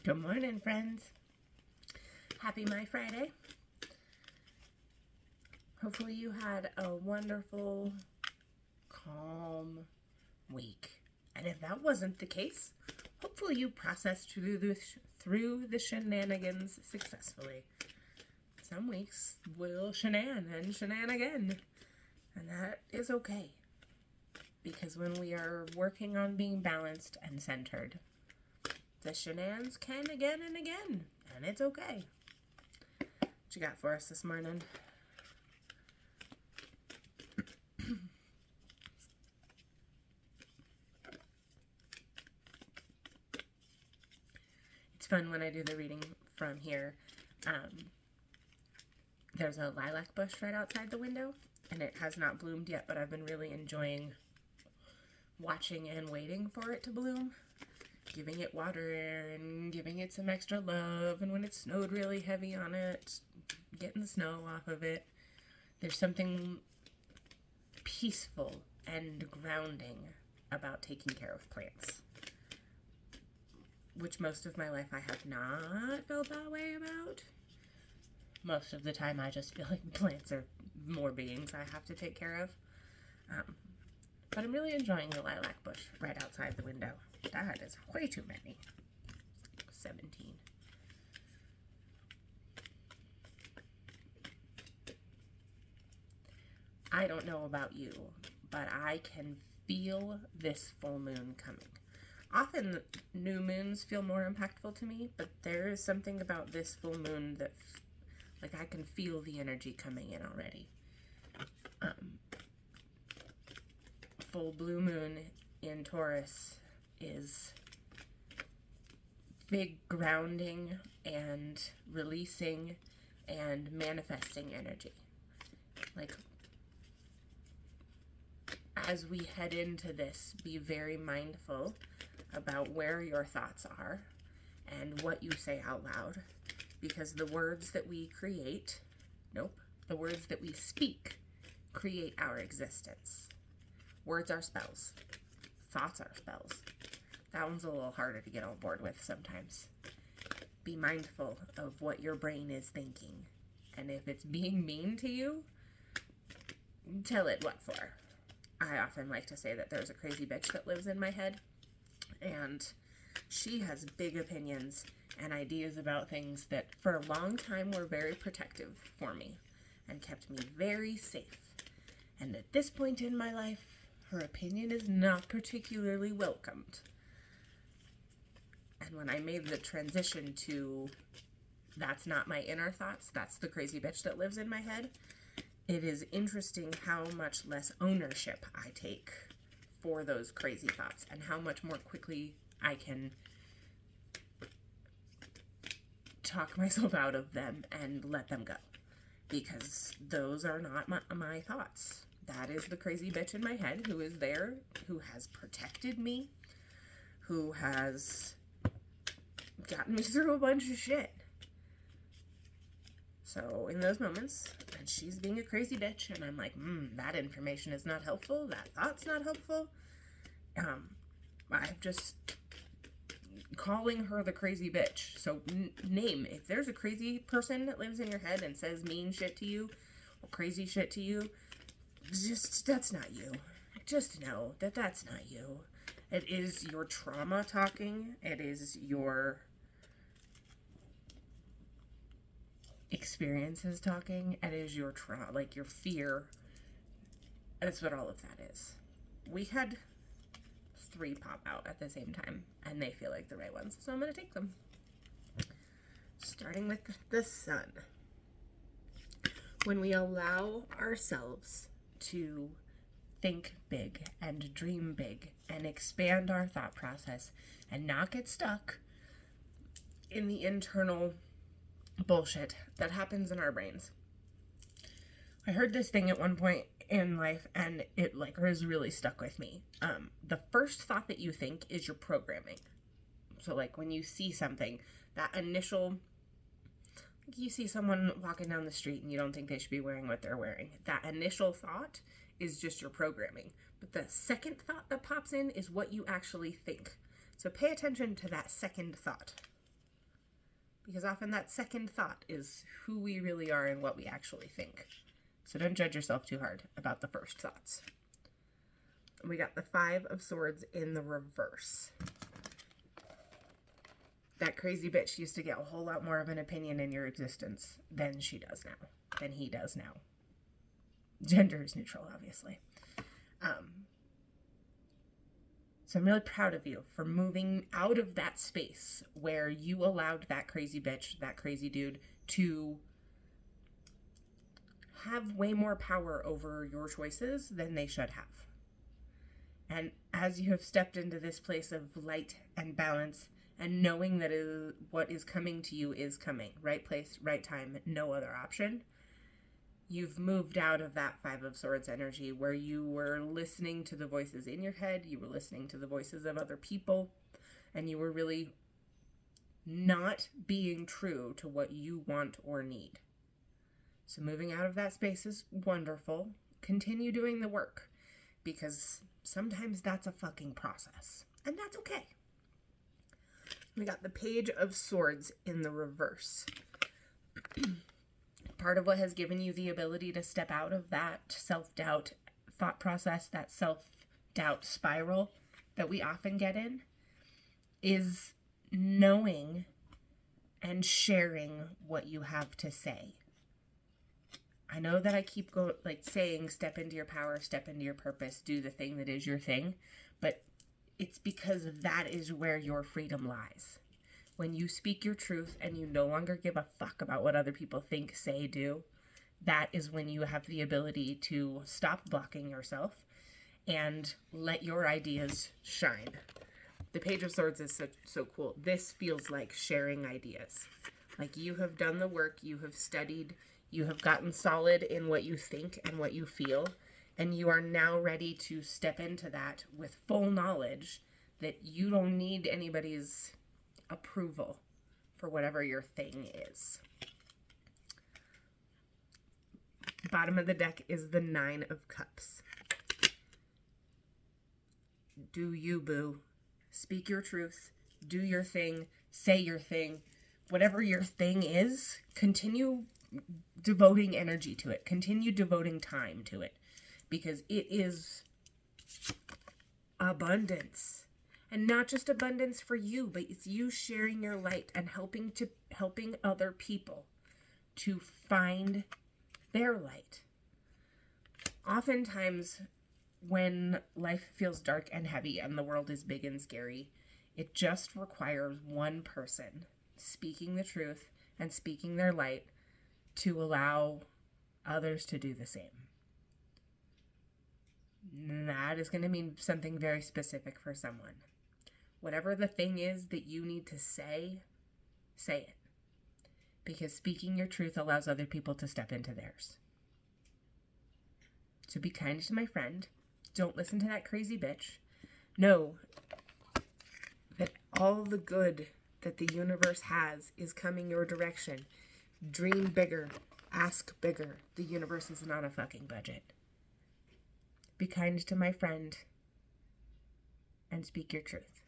Good morning, friends. Happy My Friday. Hopefully you had a wonderful, calm week. And if that wasn't the case, hopefully you processed through the shenanigans successfully. Some weeks will shenan again. And that is okay. Because when we are working on being balanced and centered, the shenanigans can again and again, and it's okay. What you got for us this morning? It's fun when I do the reading from here. There's a lilac bush right outside the window, and it has not bloomed yet, but I've been really enjoying watching and waiting for it to bloom. Giving it water and giving it some extra love, and when it snowed really heavy on it, getting the snow off of it. There's something peaceful and grounding about taking care of plants, which most of my life I have not felt that way about. Most of the time I just feel like plants are more beings I have to take care of. But I'm really enjoying the lilac bush right outside the window. That is way too many. 17. I don't know about you, but I can feel this full moon coming. Often new moons feel more impactful to me, but there is something about this full moon that, like, I can feel the energy coming in already. Full blue moon in Taurus is big grounding and releasing and manifesting energy. Like, as we head into this, be very mindful about where your thoughts are and what you say out loud, because the words that we the words that we speak create our existence. Words are spells. Thoughts are spells. That one's a little harder to get on board with sometimes. Be mindful of what your brain is thinking. And if it's being mean to you, tell it what for. I often like to say that there's a crazy bitch that lives in my head, and she has big opinions and ideas about things that for a long time were very protective for me and kept me very safe. And at this point in my life, her opinion is not particularly welcomed. And when I made the transition to that's not my inner thoughts, that's the crazy bitch that lives in my head, it is interesting how much less ownership I take for those crazy thoughts and how much more quickly I can talk myself out of them and let them go. Because those are not my thoughts. That is the crazy bitch in my head who is there, who has protected me, who has gotten me through a bunch of shit. So in those moments, and she's being a crazy bitch, and I'm like, that information is not helpful, that thought's not helpful, I'm just calling her the crazy bitch. So name, if there's a crazy person that lives in your head and says mean shit to you, or crazy shit to you, that's not you. Just know that that's not you. It is your trauma talking. It is your experiences talking. It is your your fear. That's what all of that is. We had 3 pop out at the same time, and they feel like the right ones, so I'm going to take them. Starting with the sun. When we allow ourselves to think big and dream big and expand our thought process and not get stuck in the internal bullshit that happens in our brains. I heard this thing at one point in life, and it has really stuck with me. The first thought that you think is your programming. So when you see something, that initial, you see someone walking down the street and you don't think they should be wearing what they're wearing. That initial thought is just your programming. But the second thought that pops in is what you actually think. So pay attention to that second thought. Because often that second thought is who we really are and what we actually think. So don't judge yourself too hard about the first thoughts. We got the 5 of Swords in the reverse. That crazy bitch used to get a whole lot more of an opinion in your existence than she does now, than he does now. Gender is neutral, obviously. So I'm really proud of you for moving out of that space where you allowed that crazy bitch, that crazy dude, to have way more power over your choices than they should have. And as you have stepped into this place of light and balance and knowing that what is coming to you is coming, right place, right time, no other option, you've moved out of that 5 of Swords energy where you were listening to the voices in your head, you were listening to the voices of other people, and you were really not being true to what you want or need. So moving out of that space is wonderful. Continue doing the work, because sometimes that's a fucking process, and that's okay. We got the Page of Swords in the reverse. Part of what has given you the ability to step out of that self-doubt thought process, that self-doubt spiral that we often get in, is knowing and sharing what you have to say. I know that I keep saying step into your power, step into your purpose, do the thing that is your thing, but it's because that is where your freedom lies. When you speak your truth and you no longer give a fuck about what other people think, say, do, that is when you have the ability to stop blocking yourself and let your ideas shine. The Page of Swords is so cool. This feels like sharing ideas. Like you have done the work, you have studied, you have gotten solid in what you think and what you feel, and you are now ready to step into that with full knowledge that you don't need anybody's approval for whatever your thing is. Bottom of the deck is the 9 of Cups. Do you, boo. Speak your truth. Do your thing. Say your thing. Whatever your thing is, continue devoting energy to it. Continue devoting time to it. Because it is abundance. And not just abundance for you, but it's you sharing your light and helping other people to find their light. Oftentimes, when life feels dark and heavy and the world is big and scary, it just requires one person speaking the truth and speaking their light to allow others to do the same. And that is going to mean something very specific for someone. Whatever the thing is that you need to say it. Because speaking your truth allows other people to step into theirs. So be kind to my friend. Don't listen to that crazy bitch. Know that all the good that the universe has is coming your direction. Dream bigger. Ask bigger. The universe is not a fucking budget. Be kind to my friend and speak your truth.